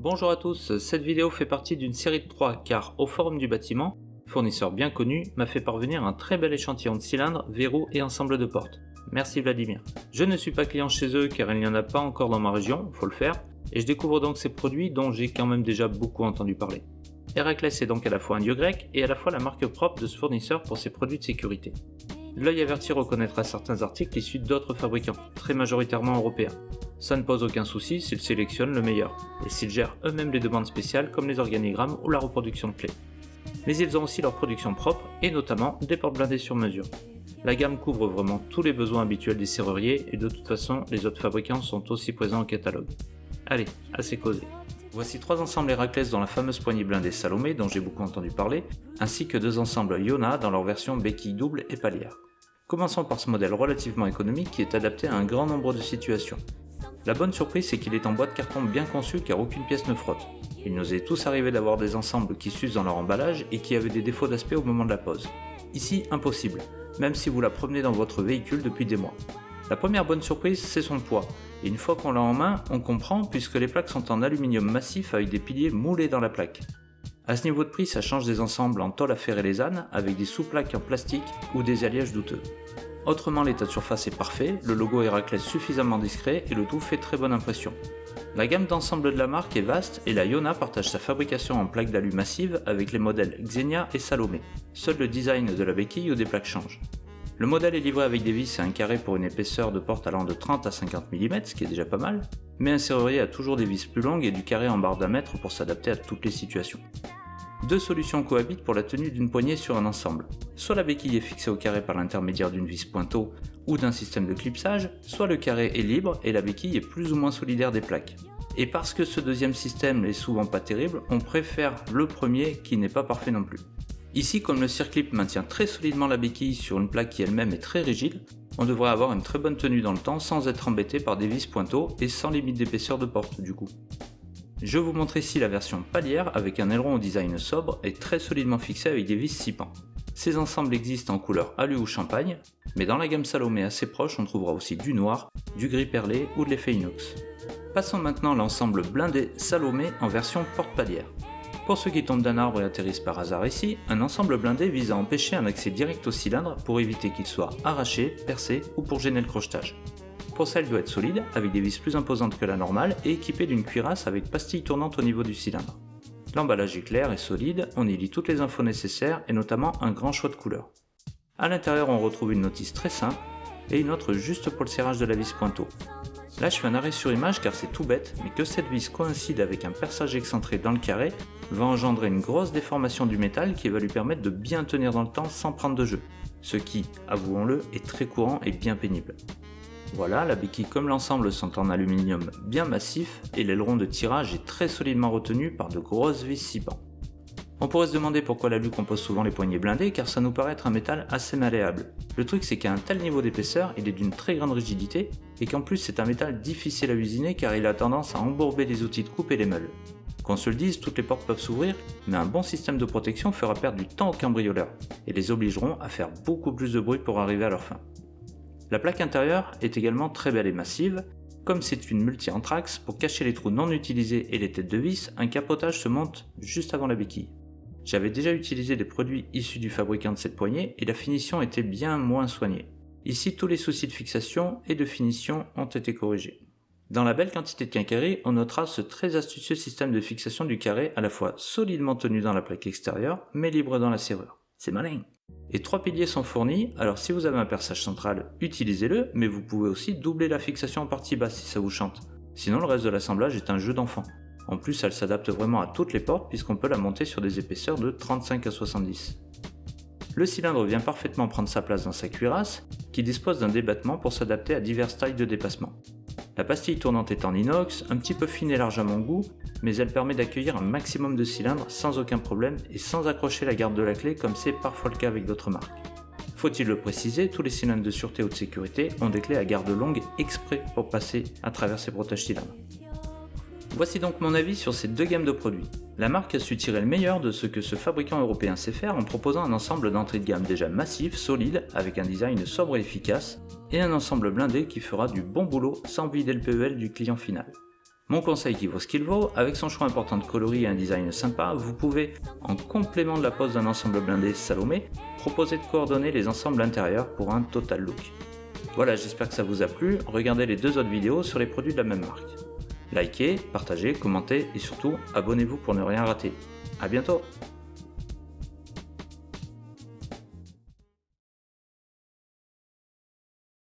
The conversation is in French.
Bonjour à tous, cette vidéo fait partie d'une série de 3 car au Forum du bâtiment, fournisseur bien connu, m'a fait parvenir un très bel échantillon de cylindres, verrous et ensemble de portes. Merci Vladimir. Je ne suis pas client chez eux car il n'y en a pas encore dans ma région, faut le faire, et je découvre donc ces produits dont j'ai quand même déjà beaucoup entendu parler. Héraclès est donc à la fois un dieu grec et à la fois la marque propre de ce fournisseur pour ses produits de sécurité. L'œil averti reconnaîtra certains articles issus d'autres fabricants, très majoritairement européens. Ça ne pose aucun souci s'ils sélectionnent le meilleur, et s'ils gèrent eux-mêmes les demandes spéciales comme les organigrammes ou la reproduction de clés. Mais ils ont aussi leur production propre, et notamment des portes blindées sur mesure. La gamme couvre vraiment tous les besoins habituels des serruriers, et de toute façon, les autres fabricants sont aussi présents au catalogue. Allez, assez causé. Voici 3 ensembles Héraclès dans la fameuse poignée blindée Salomé dont j'ai beaucoup entendu parler, ainsi que 2 ensembles Iona dans leur version béquille double et palière. Commençons par ce modèle relativement économique qui est adapté à un grand nombre de situations. La bonne surprise c'est qu'il est en boîte carton bien conçu car aucune pièce ne frotte. Il nous est tous arrivé d'avoir des ensembles qui s'usent dans leur emballage et qui avaient des défauts d'aspect au moment de la pose. Ici, impossible, même si vous la promenez dans votre véhicule depuis des mois. La première bonne surprise c'est son poids, et une fois qu'on l'a en main, on comprend puisque les plaques sont en aluminium massif avec des piliers moulés dans la plaque. À ce niveau de prix, ça change des ensembles en tôle à ferrer les ânes avec des sous-plaques en plastique ou des alliages douteux. Autrement, l'état de surface est parfait, le logo Héraclès suffisamment discret et le tout fait très bonne impression. La gamme d'ensemble de la marque est vaste et la Iona partage sa fabrication en plaques d'alu massive avec les modèles Xenia et Salomé. Seul le design de la béquille ou des plaques change. Le modèle est livré avec des vis et un carré pour une épaisseur de porte allant de 30 à 50 mm, ce qui est déjà pas mal, mais un serrurier a toujours des vis plus longues et du carré en barre d'un mètre pour s'adapter à toutes les situations. 2 solutions cohabitent pour la tenue d'une poignée sur un ensemble. Soit la béquille est fixée au carré par l'intermédiaire d'une vis pointeau ou d'un système de clipsage, soit le carré est libre et la béquille est plus ou moins solidaire des plaques. Et parce que ce deuxième système n'est souvent pas terrible, on préfère le premier qui n'est pas parfait non plus. Ici, comme le circlip maintient très solidement la béquille sur une plaque qui elle-même est très rigide, on devrait avoir une très bonne tenue dans le temps sans être embêté par des vis pointeaux et sans limite d'épaisseur de porte du coup. Je vous montre ici la version palière avec un aileron au design sobre et très solidement fixé avec des vis 6 pans. Ces ensembles existent en couleur alu ou champagne, mais dans la gamme Salomé assez proche on trouvera aussi du noir, du gris perlé ou de l'effet inox. Passons maintenant à l'ensemble blindé Salomé en version porte palière. Pour ceux qui tombent d'un arbre et atterrissent par hasard ici, un ensemble blindé vise à empêcher un accès direct au cylindre pour éviter qu'il soit arraché, percé ou pour gêner le crochetage. Pour ça, il doit être solide, avec des vis plus imposantes que la normale et équipé d'une cuirasse avec pastille tournante au niveau du cylindre. L'emballage est clair et solide, on y lit toutes les infos nécessaires et notamment un grand choix de couleurs. A l'intérieur, on retrouve une notice très simple et une autre juste pour le serrage de la vis pointeau. Là je fais un arrêt sur image car c'est tout bête, mais que cette vis coïncide avec un perçage excentré dans le carré va engendrer une grosse déformation du métal qui va lui permettre de bien tenir dans le temps sans prendre de jeu, ce qui, avouons-le, est très courant et bien pénible. Voilà, la béquille comme l'ensemble sont en aluminium bien massif et l'aileron de tirage est très solidement retenu par de grosses vis 6 pans. On pourrait se demander pourquoi l'alu compose souvent les poignées blindées car ça nous paraît être un métal assez malléable. Le truc c'est qu'à un tel niveau d'épaisseur, il est d'une très grande rigidité et qu'en plus c'est un métal difficile à usiner car il a tendance à embourber les outils de coupe et les meules. Qu'on se le dise, toutes les portes peuvent s'ouvrir, mais un bon système de protection fera perdre du temps aux cambrioleurs et les obligeront à faire beaucoup plus de bruit pour arriver à leur fin. La plaque intérieure est également très belle et massive. Comme c'est une multi-anthrax, pour cacher les trous non utilisés et les têtes de vis, un capotage se monte juste avant la béquille. J'avais déjà utilisé des produits issus du fabricant de cette poignée et la finition était bien moins soignée. Ici, tous les soucis de fixation et de finition ont été corrigés. Dans la belle quantité de quincaillerie, on notera ce très astucieux système de fixation du carré à la fois solidement tenu dans la plaque extérieure, mais libre dans la serrure. C'est malin! Et 3 piliers sont fournis, alors si vous avez un perçage central, utilisez-le, mais vous pouvez aussi doubler la fixation en partie basse si ça vous chante. Sinon le reste de l'assemblage est un jeu d'enfant. En plus elle s'adapte vraiment à toutes les portes puisqu'on peut la monter sur des épaisseurs de 35 à 70. Le cylindre vient parfaitement prendre sa place dans sa cuirasse, qui dispose d'un débattement pour s'adapter à diverses tailles de dépassement. La pastille tournante est en inox, un petit peu fine et large à mon goût, mais elle permet d'accueillir un maximum de cylindres sans aucun problème et sans accrocher la garde de la clé comme c'est parfois le cas avec d'autres marques. Faut-il le préciser, tous les cylindres de sûreté ou de sécurité ont des clés à garde longue exprès pour passer à travers ces protège-cylindres. Voici donc mon avis sur ces 2 gammes de produits. La marque a su tirer le meilleur de ce que ce fabricant européen sait faire en proposant un ensemble d'entrée de gamme déjà massif, solide, avec un design sobre et efficace, et un ensemble blindé qui fera du bon boulot sans vider le PEL du client final. Mon conseil qui vaut ce qu'il vaut, avec son choix important de coloris et un design sympa, vous pouvez, en complément de la pose d'un ensemble blindé Salomé, proposer de coordonner les ensembles intérieurs pour un total look. Voilà, j'espère que ça vous a plu, regardez les 2 autres vidéos sur les produits de la même marque. Likez, partagez, commentez et surtout abonnez-vous pour ne rien rater. A bientôt!